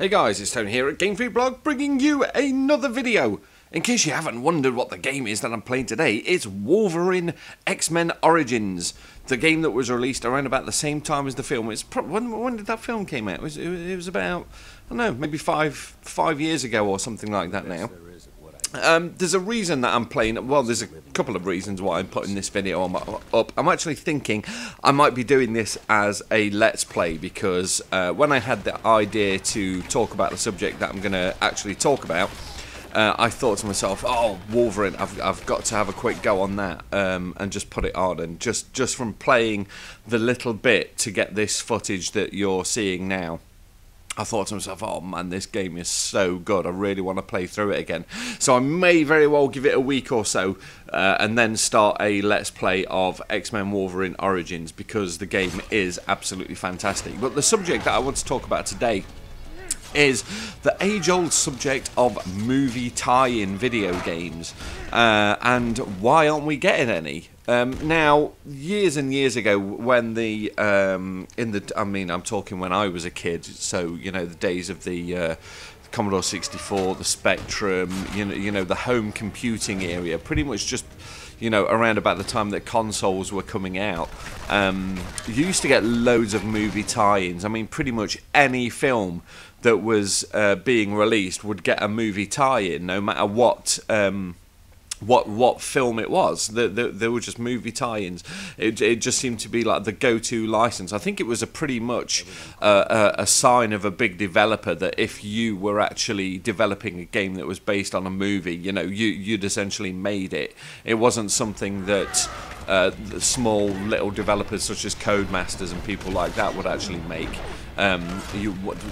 Hey guys, it's Tony here at gamefreakblog bringing you another video. In case you haven't wondered what the game is that I'm playing today, it's Wolverine X-Men Origins. The game that was released around about the same time as the film. It's when did that film came out? It was about, I don't know, maybe five years ago or something like that now. There's a reason that I'm playing, well, there's a couple of reasons why I'm putting this video up. I'm actually thinking I might be doing this as a Let's Play because when I had the idea to talk about the subject that I'm going to actually talk about, I thought to myself, oh, Wolverine, I've got to have a quick go on that and just put it on. And just from playing the little bit to get this footage that you're seeing now, I thought to myself, oh man, this game is so good, I really want to play through it again. So I may very well give it a week or so and then start a Let's Play of X-Men Wolverine Origins because the game is absolutely fantastic. But the subject that I want to talk about today is the age-old subject of movie tie-in video games and why aren't we getting any? Now, years and years ago, when I'm talking when I was a kid, so you know the days of the Commodore 64, the Spectrum, you know the home computing area, pretty much just around about the time that consoles were coming out, you used to get loads of movie tie-ins. I mean, pretty much any film that was being released would get a movie tie-in, no matter what film it was. There were just movie tie-ins. It just seemed to be like the go-to license. I think it was a pretty much a sign of a big developer that if you were actually developing a game that was based on a movie, you'd essentially made it. It wasn't something that small little developers such as Codemasters and people like that would actually make.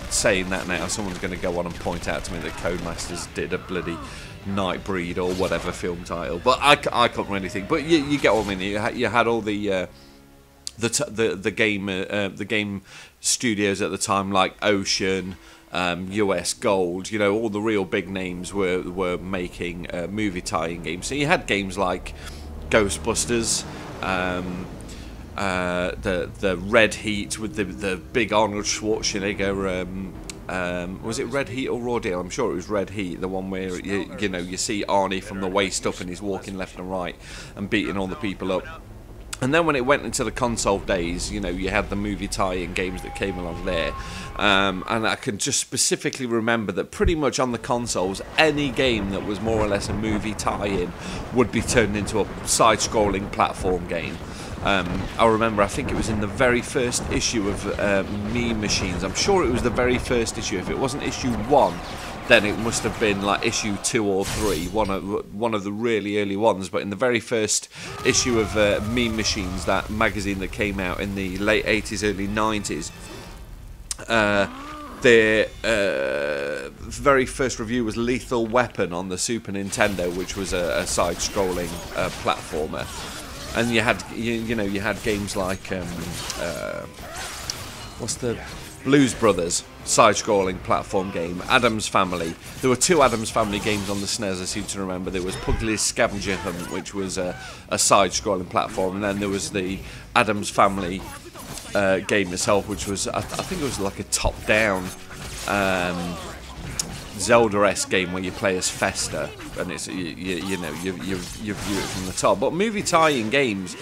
Saying that now, someone's going to go on and point out to me that Codemasters did a bloody Nightbreed or whatever film title, but I can't really think. But you get what I mean. You had all the game studios at the time, like Ocean, US Gold. All the real big names were making movie tie-in games. So you had games like Ghostbusters, the Red Heat with the big Arnold Schwarzenegger. Was it Red Heat or Raw Deal? I'm sure it was Red Heat, the one where you see Arnie from the waist up and he's walking left and right and beating all the people up. And then when it went into the console days, you had the movie tie-in games that came along there. And I can just specifically remember that pretty much on the consoles, any game that was more or less a movie tie-in would be turned into a side-scrolling platform game. I remember, I think it was in the very first issue of Mean Machines. I'm sure it was the very first issue. If it wasn't issue 1, then it must have been like issue 2 or 3, one of the really early ones. But in the very first issue of Mean Machines, that magazine that came out in the late 80s, early 90s, their very first review was Lethal Weapon on the Super Nintendo, which was a side-scrolling platformer. And you had you had games like what's the Blues Brothers side-scrolling platform game, Addams Family. There were 2 Addams Family games on the SNES, I seem to remember. There was Pugsley's Scavenger Hunt, which was a side-scrolling platform, and then there was the Addams Family game itself, which was I think it was like a top-down Zelda-esque game where you play as Fester, and it's you view it from the top. But movie tie-in games,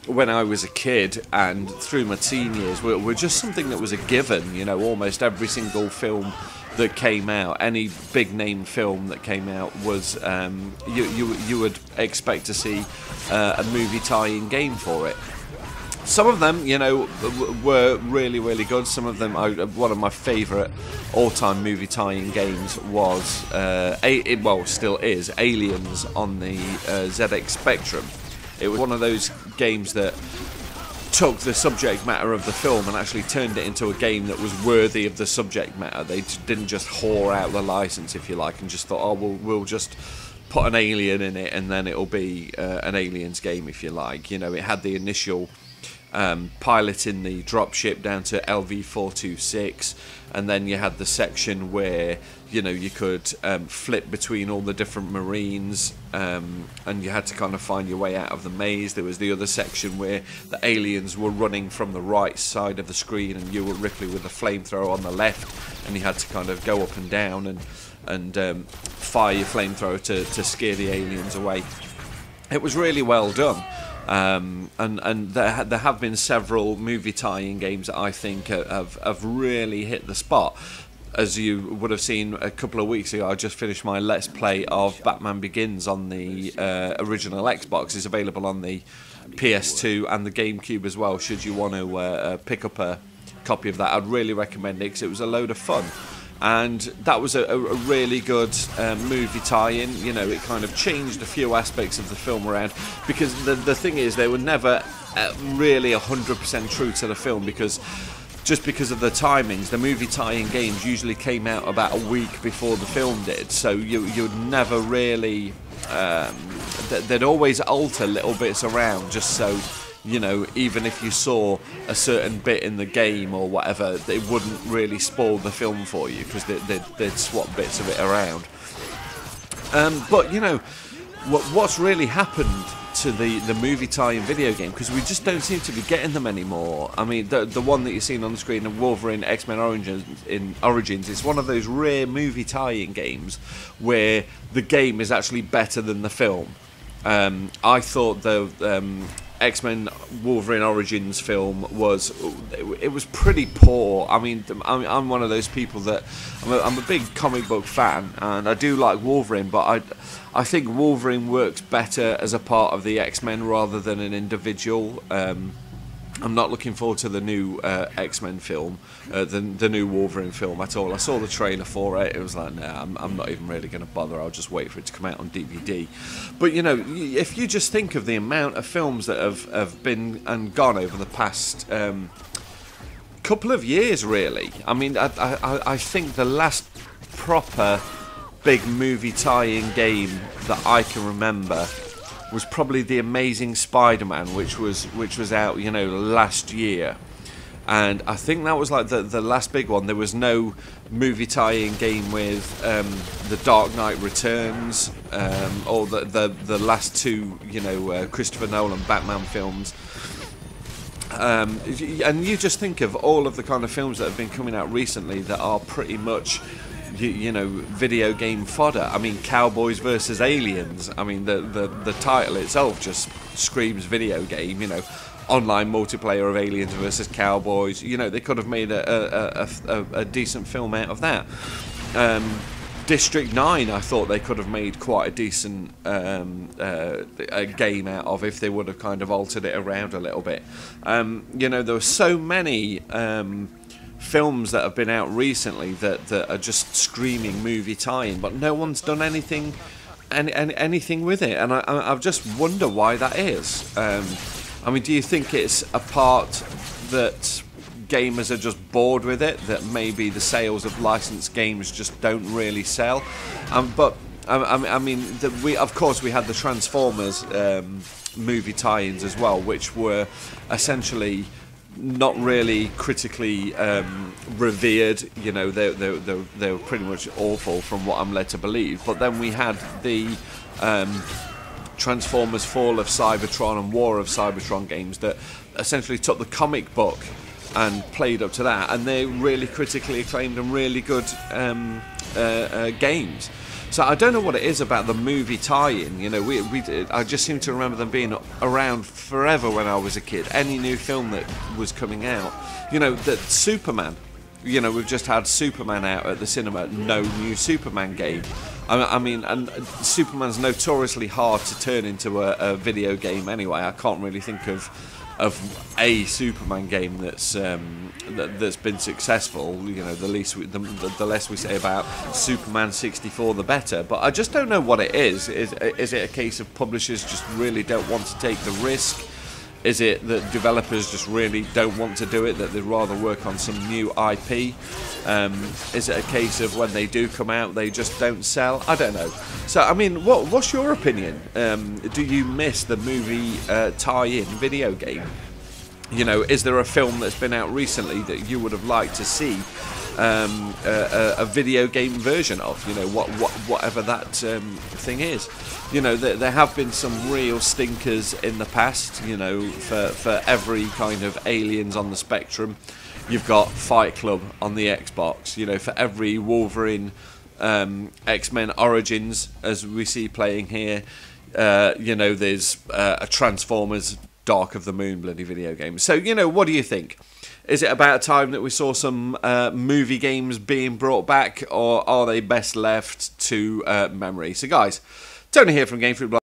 when I was a kid and through my teen years, were just something that was a given. Almost every single film that came out, any big name film that came out, was you would expect to see a movie tie-in game for it. Some of them, were really, really good. Some of them, one of my favourite all-time movie tie-in games was, still is, Aliens on the ZX Spectrum. It was one of those games that took the subject matter of the film and actually turned it into a game that was worthy of the subject matter. They didn't just whore out the license, if you like, and just thought, oh, we'll just put an alien in it and then it'll be an Aliens game, if you like. It had the initial piloting the dropship down to LV-426, and then you had the section where you know, you could flip between all the different marines, and you had to kind of find your way out of the maze. There was the other section where the aliens were running from the right side of the screen, and you were Ripley with the flamethrower on the left, and you had to kind of go up and down and fire your flamethrower to scare the aliens away. It was really well done. And there have been several movie tie-in games that I think have really hit the spot. As you would have seen a couple of weeks ago, I just finished my Let's Play of Batman Begins on the original Xbox. It's available on the PS2 and the GameCube as well, should you want to pick up a copy of that. I'd really recommend it because it was a load of fun. And that was a really good movie tie-in. You know, it kind of changed a few aspects of the film around, because the thing is, they were never really 100% true to the film, because just because of the timings, the movie tie-in games usually came out about a week before the film did, so you'd never really they'd always alter little bits around, just so, you know, even if you saw a certain bit in the game or whatever, they wouldn't really spoil the film for you, because they'd swap bits of it around. But, you know, what's really happened to the movie tie-in video game, because we just don't seem to be getting them anymore. I mean, the one that you've seen on the screen of Wolverine X-Men Origins, it's one of those rare movie tie-in games where the game is actually better than the film. I thought the X-Men Wolverine Origins film was pretty poor. I mean, I'm one of those people that I'm a big comic book fan, and I do like Wolverine, but I think Wolverine works better as a part of the X-Men rather than an individual. I'm not looking forward to the new X-Men film, the new Wolverine film at all. I saw the trailer for it. It was like, nah, I'm not even really going to bother. I'll just wait for it to come out on DVD. But, you know, if you just think of the amount of films that have been and gone over the past couple of years, really. I mean, I think the last proper big movie tie-in game that I can remember was probably The Amazing Spider-Man, which was out, you know, last year, and I think that was like the last big one. There was no movie tie-in game with The Dark Knight Returns, or the last two, you know, Christopher Nolan Batman films. And you just think of all of the kind of films that have been coming out recently that are pretty much, you know, video game fodder. I mean, Cowboys versus Aliens. I mean, the title itself just screams video game. You know, online multiplayer of Aliens versus Cowboys. You know, they could have made a decent film out of that. District 9, I thought they could have made quite a decent a game out of if they would have kind of altered it around a little bit. You know, there were so many films that have been out recently that are just screaming movie tie-in, but no one's done anything with it, and I just wonder why that is. I mean, do you think it's a part that gamers are just bored with it, that maybe the sales of licensed games just don't really sell? But I mean, of course we had the Transformers movie tie-ins as well, which were essentially not really critically revered. You know, they were pretty much awful from what I'm led to believe. But then we had the Transformers Fall of Cybertron and War of Cybertron games that essentially took the comic book and played up to that, and they're really critically acclaimed and really good games. So I don't know what it is about the movie tie-in. You know, I just seem to remember them being around forever when I was a kid. Any new film that was coming out, you know, that Superman. You know, we've just had Superman out at the cinema. No new Superman game. I mean, and Superman's notoriously hard to turn into a video game anyway. I can't really think of a Superman game that's been successful. You know, the less we say about Superman 64, the better. But I just don't know what it is. Is it a case of publishers just really don't want to take the risk? Is it that developers just really don't want to do it, that they'd rather work on some new IP? Is it a case of when they do come out, they just don't sell? I don't know. So, I mean, what's your opinion? Do you miss the movie tie-in video game? You know, is there a film that's been out recently that you would have liked to see a video game version of, you know, whatever that thing is. You know, there have been some real stinkers in the past, you know, for every kind of aliens on the spectrum. You've got Fight Club on the Xbox, you know, for every Wolverine, X-Men Origins, as we see playing here, you know, there's a Transformers Dark of the Moon bloody video game. So, you know, what do you think? Is it about time that we saw some movie games being brought back, or are they best left to memory? So, guys, Tony here from Game Freak Blog.